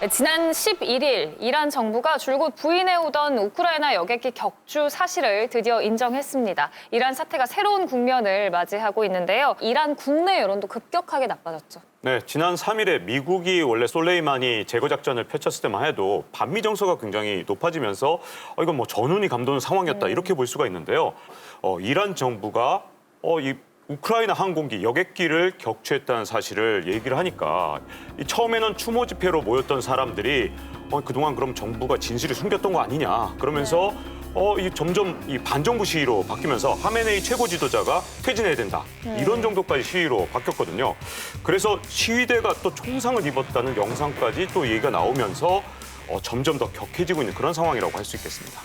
지난 11일 이란 정부가 줄곧 부인해오던 우크라이나 여객기 격추 사실을 드디어 인정했습니다. 이란 사태가 새로운 국면을 맞이하고 있는데요. 이란 국내 여론도 급격하게 나빠졌죠. 네, 지난 3일에 미국이 원래 솔레이마니 제거 작전을 펼쳤을 때만 해도 반미 정서가 굉장히 높아지면서 이건 뭐 전운이 감도는 상황이었다 이렇게 볼 수가 있는데요. 이란 정부가 이 우크라이나 항공기 여객기를 격추했다는 사실을 얘기를 하니까 처음에는 추모 집회로 모였던 사람들이 그동안 그럼 정부가 진실을 숨겼던 거 아니냐 그러면서 점점 이 반정부 시위로 바뀌면서 하메네이 최고 지도자가 퇴진해야 된다. 이런 정도까지 시위로 바뀌었거든요. 그래서 시위대가 또 총상을 입었다는 영상까지 또 얘기가 나오면서 점점 더 격해지고 있는 그런 상황이라고 할 수 있겠습니다.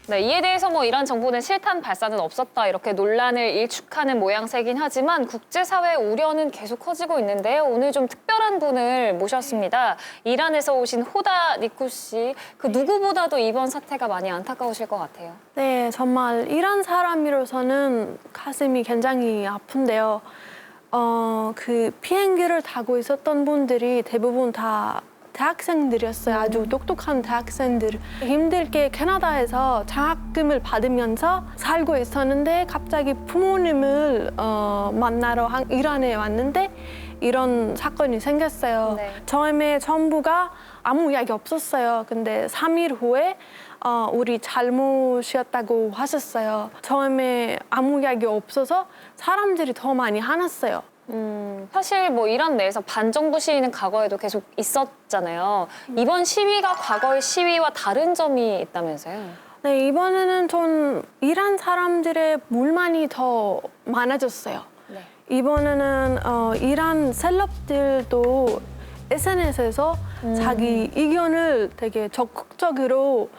네, 이에 대해서 이란 정부는 실탄 발사는 없었다 이렇게 논란을 일축하는 모양새긴 하지만 국제사회의 우려는 계속 커지고 있는데요. 오늘 좀 특별한 분을 모셨습니다. 이란에서 오신 호다 니쿠 씨, 그 누구보다도 이번 사태가 많이 안타까우실 것 같아요. 네, 정말 이란 사람으로서는 가슴이 굉장히 아픈데요. 그 비행기를 타고 있었던 분들이 대부분 다 대학생들이었어요. 아주 똑똑한 대학생들. 힘들게 캐나다에서 장학금을 받으면서 살고 있었는데 갑자기 부모님을 만나러 이란에 왔는데 이런 사건이 생겼어요. 네. 처음에 정부가 아무 이야기 없었어요. 근데 3일 후에 우리 잘못이었다고 하셨어요. 처음에 아무 이야기 없어서 사람들이 더 많이 화났어요. 사실 이란 내에서 반정부 시위는 과거에도 계속 있었잖아요. 이번 시위가 과거의 시위와 다른 점이 있다면서요? 네, 이번에는 좀 이란 사람들의 불만이 더 많아졌어요. 네. 이번에는 이란 셀럽들도 SNS에서 자기 의견을 되게 적극적으로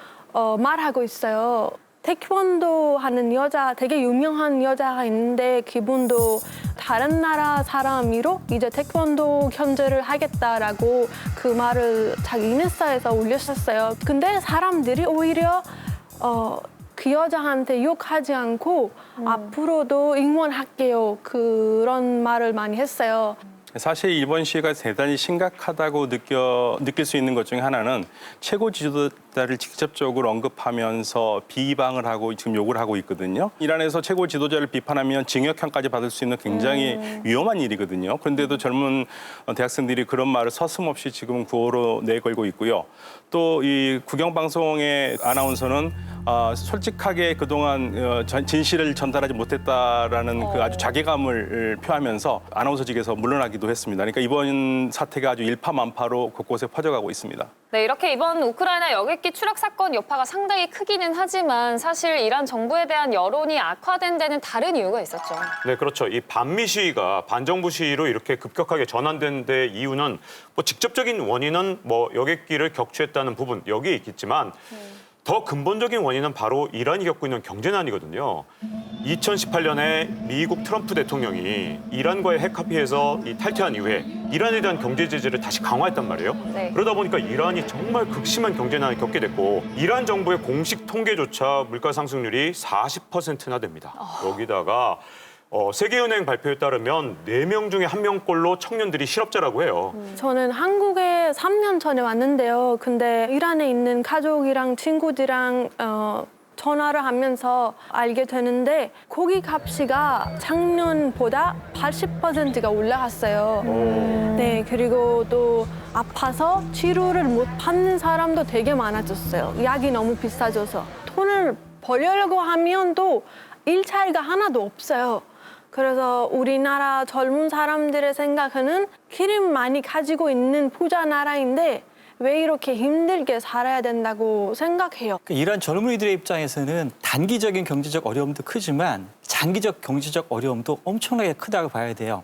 말하고 있어요. 태권도 하는 여자, 되게 유명한 여자가 있는데 그분도 다른 나라 사람으로 이제 태권도 견제를 하겠다라고 그 말을 자기 인스타에서 올렸었어요. 근데 사람들이 오히려 그 여자한테 욕하지 않고 앞으로도 응원할게요. 그런 말을 많이 했어요. 사실 이번 시위가 대단히 심각하다고 느낄 수 있는 것 중에 하나는 최고 지도자를 직접적으로 언급하면서 비방을 하고 지금 욕을 하고 있거든요. 이란에서 최고 지도자를 비판하면 징역형까지 받을 수 있는 굉장히 위험한 일이거든요. 그런데도 젊은 대학생들이 그런 말을 서슴없이 지금 구호로 내걸고 있고요. 또 이 국영방송의 아나운서는 솔직하게 그동안 진실을 전달하지 못했다라는 그 아주 자괴감을 표하면서 아나운서직에서 물러나기도 했습니다. 그러니까 이번 사태가 아주 일파만파로 곳곳에 퍼져가고 있습니다. 네, 이렇게 이번 우크라이나 여객기 추락 사건 여파가 상당히 크기는 하지만 사실 이란 정부에 대한 여론이 악화된 데는 다른 이유가 있었죠. 네, 그렇죠. 이 반미 시위가 반정부 시위로 이렇게 급격하게 전환된 데 이유는 직접적인 원인은 여객기를 격추했다는 부분 여기에 있겠지만 더 근본적인 원인은 바로 이란이 겪고 있는 경제난이거든요. 2018년에 미국 트럼프 대통령이 이란과의 핵 합의에서 탈퇴한 이후에 이란에 대한 경제 제재를 다시 강화했단 말이에요. 네. 그러다 보니까 이란이 정말 극심한 경제난을 겪게 됐고 이란 정부의 공식 통계조차 물가 상승률이 40%나 됩니다. 여기다가 세계은행 발표에 따르면 4명 중에 1명꼴로 청년들이 실업자라고 해요. 저는 한국에 3년 전에 왔는데요. 근데 이란에 있는 가족이랑 친구들이랑 전화를 하면서 알게 되는데 고기 값이가 작년보다 80%가 올라갔어요. 네, 그리고 또 아파서 치료를 못 받는 사람도 되게 많아졌어요. 약이 너무 비싸져서. 돈을 벌려고 하면 또 일자리가 하나도 없어요. 그래서 우리나라 젊은 사람들의 생각에는 기름 많이 가지고 있는 부자 나라인데 왜 이렇게 힘들게 살아야 된다고 생각해요. 이란 젊은이들의 입장에서는 단기적인 경제적 어려움도 크지만 장기적 경제적 어려움도 엄청나게 크다고 봐야 돼요.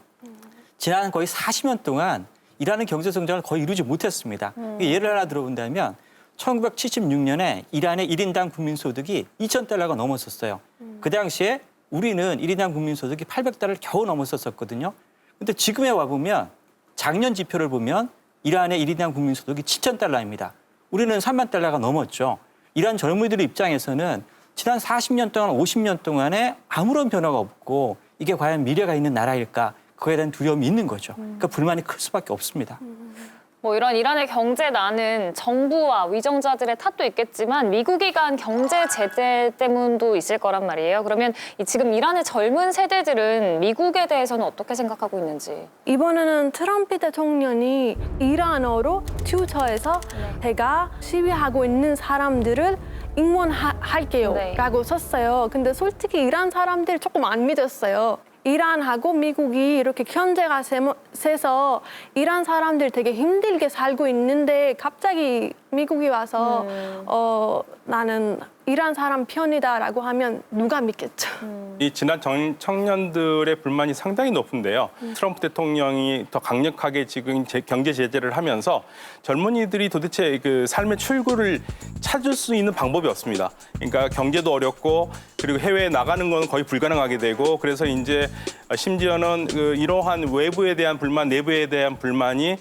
지난 거의 40년 동안 이란은 경제 성장을 거의 이루지 못했습니다. 예를 하나 들어본다면 1976년에 이란의 1인당 국민소득이 2,000달러가 넘었었어요. 그 당시에 우리는 1인당 국민소득이 800달러를 겨우 넘었었거든요. 근데 지금에 와보면 작년 지표를 보면 이란의 1인당 국민소득이 7,000달러입니다. 우리는 3만 달러가 넘었죠. 이란 젊은이들 입장에서는 지난 40년 동안, 50년 동안에 아무런 변화가 없고 이게 과연 미래가 있는 나라일까? 그거에 대한 두려움이 있는 거죠. 그러니까 불만이 클 수밖에 없습니다. 뭐 이런 이란의 경제난은 정부와 위정자들의 탓도 있겠지만 미국이 간 경제 제재 때문도 있을 거란 말이에요. 그러면 지금 이란의 젊은 세대들은 미국에 대해서는 어떻게 생각하고 있는지. 이번에는 트럼프 대통령이 이란어로 트위터에서 제가 시위하고 있는 사람들을 응원할게요 네. 라고 썼어요. 근데 솔직히 이란 사람들이 조금 안 믿었어요. 이란하고 미국이 이렇게 경제가 세서 이란 사람들 되게 힘들게 살고 있는데 갑자기 미국이 와서 나는 이란 사람 편이다라고 하면 누가 믿겠죠. 이 지난 청년들의 불만이 상당히 높은데요. 트럼프 대통령이 더 강력하게 지금 경제 제재를 하면서 젊은이들이 도대체 그 삶의 출구를 찾을 수 있는 방법이 없습니다. 그러니까 경제도 어렵고 그리고 해외에 나가는 건 거의 불가능하게 되고 그래서 이제 심지어는 그 이러한 외부에 대한 불만, 내부에 대한 불만이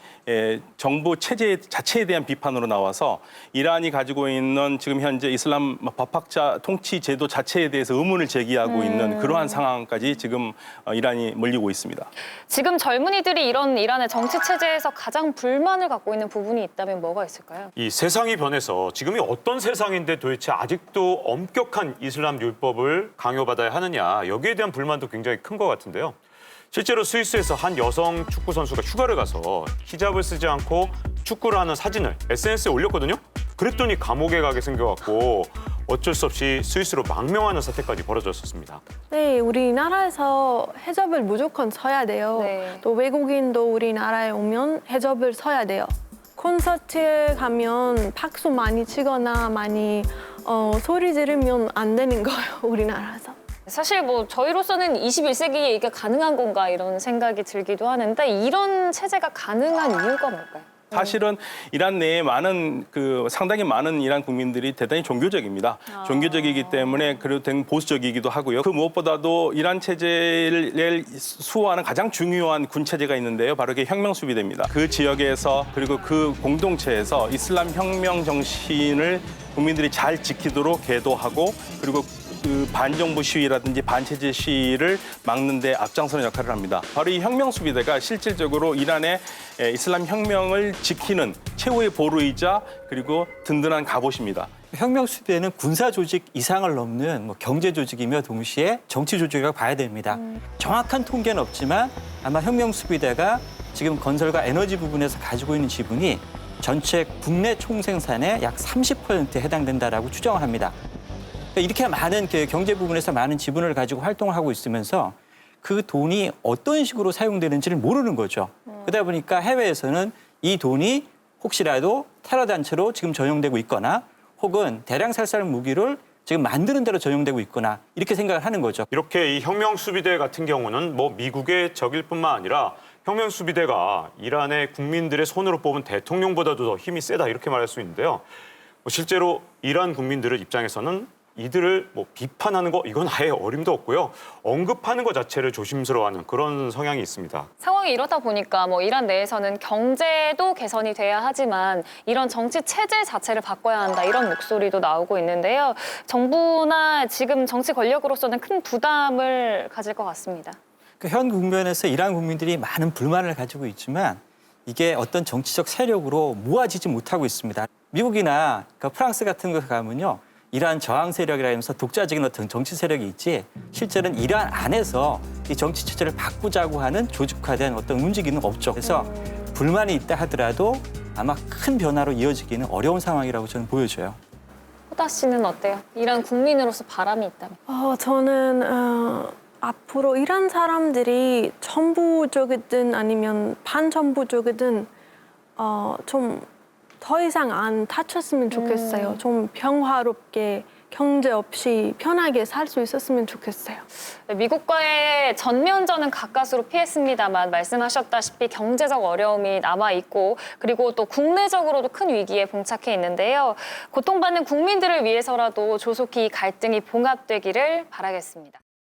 정부 체제 자체에 대한 비판으로 나와서 이란이 가지고 있는 지금 현재 이슬람 법학자 통치 제도 자체에 대해서 의문을 제기하고 있는 그러한 상황까지 지금 이란이 몰리고 있습니다. 지금 젊은이들이 이런 이란의 정치 체제에서 가장 불만을 갖고 있는 부분이 있다면 뭐가 있을까요? 이 세상이 변해서 지금이 어떤 세상인데 도대체 아직도 엄격한 이슬람 율법을 강요받아야 하느냐 여기에 대한 불만도 굉장히 큰 것 같은데요. 실제로 스위스에서 한 여성 축구 선수가 휴가를 가서 히잡을 쓰지 않고 축구를 하는 사진을 SNS에 올렸거든요. 그랬더니 감옥에 가게 생겨갖고 어쩔 수 없이 스위스로 망명하는 사태까지 벌어졌었습니다. 네, 우리나라에서 헤접을 무조건 써야 돼요. 네. 또 외국인도 우리나라에 오면 헤접을 써야 돼요. 콘서트에 가면 박수 많이 치거나 많이 소리 지르면 안 되는 거예요, 우리나라에서. 사실 뭐 저희로서는 21세기에 이게 가능한 건가 이런 생각이 들기도 하는데 이런 체제가 가능한 이유가 뭘까요? 사실은 이란 내에 상당히 많은 이란 국민들이 대단히 종교적입니다. 종교적이기 때문에 그리고 보수적이기도 하고요. 그 무엇보다도 이란 체제를 수호하는 가장 중요한 군 체제가 있는데요. 바로 그게 혁명수비대입니다. 그 지역에서 그리고 그 공동체에서 이슬람 혁명 정신을 국민들이 잘 지키도록 계도하고 그리고 그 반정부 시위라든지 반체제 시위를 막는 데 앞장서는 역할을 합니다. 바로 이 혁명수비대가 실질적으로 이란의 이슬람 혁명을 지키는 최후의 보루이자 그리고 든든한 갑옷입니다. 혁명수비대는 군사 조직 이상을 넘는 경제 조직이며 동시에 정치 조직이라고 봐야 됩니다. 정확한 통계는 없지만 아마 혁명수비대가 지금 건설과 에너지 부분에서 가지고 있는 지분이 전체 국내 총생산의 약 30%에 해당된다라고 추정을 합니다. 이렇게 많은 경제 부분에서 많은 지분을 가지고 활동을 하고 있으면서 그 돈이 어떤 식으로 사용되는지를 모르는 거죠. 그러다 보니까 해외에서는 이 돈이 혹시라도 테러 단체로 지금 전용되고 있거나 혹은 대량 살살 무기를 지금 만드는 데로 전용되고 있거나 이렇게 생각을 하는 거죠. 이렇게 이 혁명수비대 같은 경우는 뭐 미국의 적일 뿐만 아니라 혁명수비대가 이란의 국민들의 손으로 뽑은 대통령보다도 더 힘이 세다 이렇게 말할 수 있는데요. 실제로 이란 국민들의 입장에서는 이들을 비판하는 거 이건 아예 어림도 없고요. 언급하는 것 자체를 조심스러워하는 그런 성향이 있습니다. 상황이 이렇다 보니까 이란 내에서는 경제도 개선이 돼야 하지만 이런 정치 체제 자체를 바꿔야 한다 이런 목소리도 나오고 있는데요. 정부나 지금 정치 권력으로서는 큰 부담을 가질 것 같습니다. 현 국면에서 이란 국민들이 많은 불만을 가지고 있지만 이게 어떤 정치적 세력으로 모아지지 못하고 있습니다. 미국이나 프랑스 같은 거 가면요. 이란 저항 세력이라면서 독자적인 어떤 정치 세력이 있지 실제로는 이란 안에서 이 정치 체제를 바꾸자고 하는 조직화된 어떤 움직임은 없죠. 그래서 불만이 있다 하더라도 아마 큰 변화로 이어지기는 어려운 상황이라고 저는 보여져요. 호다 씨는 어때요? 이란 국민으로서 바람이 있다면? 저는 앞으로 이란 사람들이 정부적이든 아니면 반정부적이든 좀 더 이상 안 다쳤으면 좋겠어요. 좀 평화롭게 경제 없이 편하게 살 수 있었으면 좋겠어요. 미국과의 전면전은 가까스로 피했습니다만 말씀하셨다시피 경제적 어려움이 남아있고 그리고 또 국내적으로도 큰 위기에 봉착해 있는데요. 고통받는 국민들을 위해서라도 조속히 갈등이 봉합되기를 바라겠습니다.